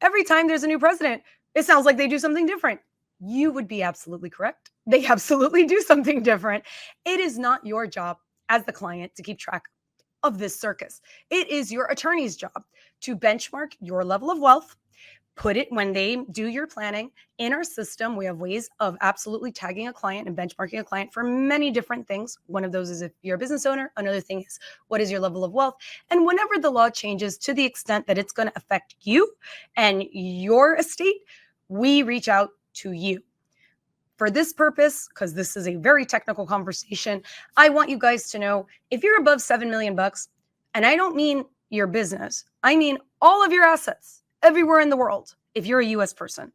every time there's a new president, it sounds like they do something different. You would be absolutely correct. They absolutely do something different. It is not your job as the client to keep track of this circus. It is your attorney's job to benchmark your level of wealth, put it when they do your planning in our system. We have ways of absolutely tagging a client and benchmarking a client for many different things. One of those is if you're a business owner. Another thing is what is your level of wealth? And whenever the law changes to the extent that it's going to affect you and your estate, we reach out to you. For this purpose, because this is a very technical conversation, I want you guys to know if you're above 7 million bucks, and I don't mean your business, I mean all of your assets everywhere in the world. If you're a US person,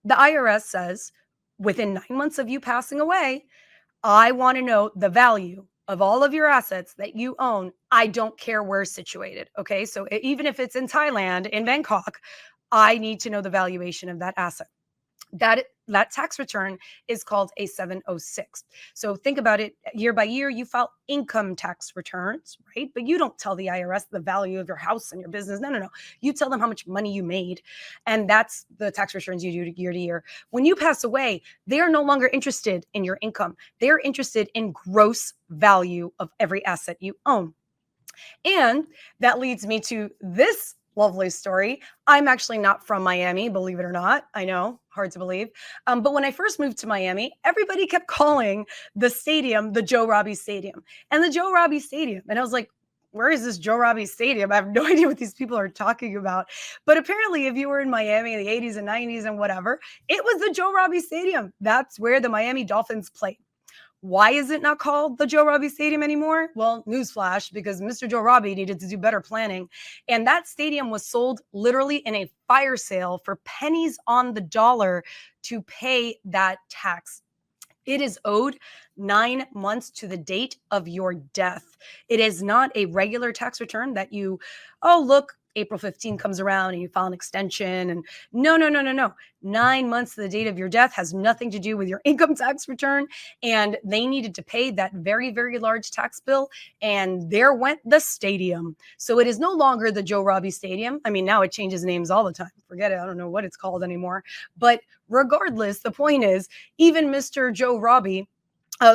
the IRS says within 9 months of you passing away, I want to know the value of all of your assets that you own. I don't care where it's situated. Okay. So even if it's in Thailand, in Bangkok, I need to know the valuation of that asset. That tax return is called a 706. So think about it. Year by year, you file income tax returns, right? But you don't tell the IRS the value of your house and your business. No. You tell them how much money you made. And that's the tax returns you do year to year. When you pass away, they are no longer interested in your income. They're interested in gross value of every asset you own. And that leads me to this lovely story. I'm actually not from Miami, believe it or not. I know, hard to believe. But when I first moved to Miami, everybody kept calling the stadium the Joe Robbie Stadium. And the Joe Robbie Stadium. And I was like, where is this Joe Robbie Stadium? I have no idea what these people are talking about. But apparently, if you were in Miami in the 80s and 90s and whatever, it was the Joe Robbie Stadium. That's where the Miami Dolphins played. Why is it not called the Joe Robbie Stadium anymore? Well, newsflash, because Mr. Joe Robbie needed to do better planning. And that stadium was sold literally in a fire sale for pennies on the dollar to pay that tax. It is owed 9 months to the date of your death. It is not a regular tax return that you, oh, look, April 15 comes around and you file an extension. And no. 9 months to the date of your death has nothing to do with your income tax return. And they needed to pay that very, very large tax bill. And there went the stadium. So it is no longer the Joe Robbie Stadium. I mean, now it changes names all the time. Forget it. I don't know what it's called anymore. But regardless, the point is, even Mr. Joe Robbie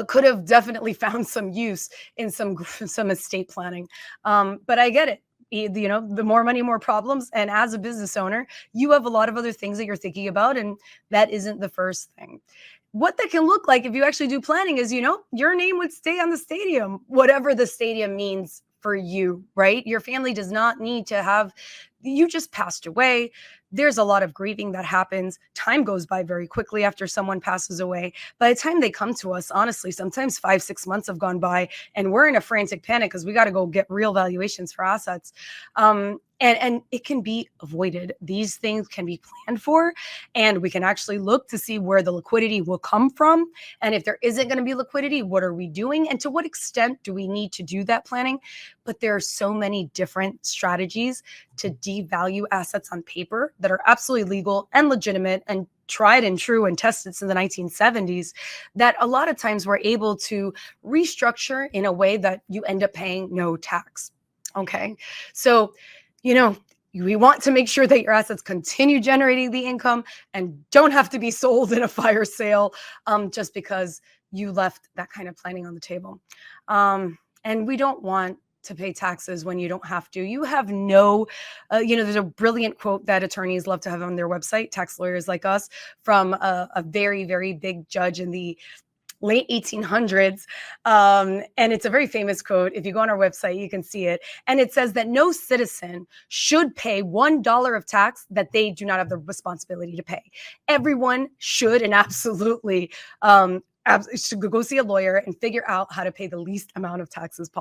could have definitely found some use in some estate planning. But I get it. The more money, more problems. And as a business owner, you have a lot of other things that you're thinking about. And that isn't the first thing. What that can look like if you actually do planning is, your name would stay on the stadium, whatever the stadium means for you, right? Your family does not need to have, you just passed away. There's a lot of grieving that happens. Time goes by very quickly after someone passes away. By the time they come to us, honestly, sometimes 5-6 months have gone by and we're in a frantic panic because we got to go get real valuations for assets. And it can be avoided. These things can be planned for, and we can actually look to see where the liquidity will come from. And if there isn't going to be liquidity, what are we doing? And to what extent do we need to do that planning? But there are so many different strategies to devalue assets on paper that are absolutely legal and legitimate and tried and true and tested since the 1970s, that a lot of times we're able to restructure in a way that you end up paying no tax. Okay. So, we want to make sure that your assets continue generating the income and don't have to be sold in a fire sale just because you left that kind of planning on the table. And we don't want to pay taxes when you don't have to. You have no, there's a brilliant quote that attorneys love to have on their website, tax lawyers like us, from a very, very big judge in the late 1800s. And it's a very famous quote. If you go on our website, you can see it. And it says that no citizen should pay $1 of tax that they do not have the responsibility to pay. Everyone should and absolutely should go see a lawyer and figure out how to pay the least amount of taxes possible.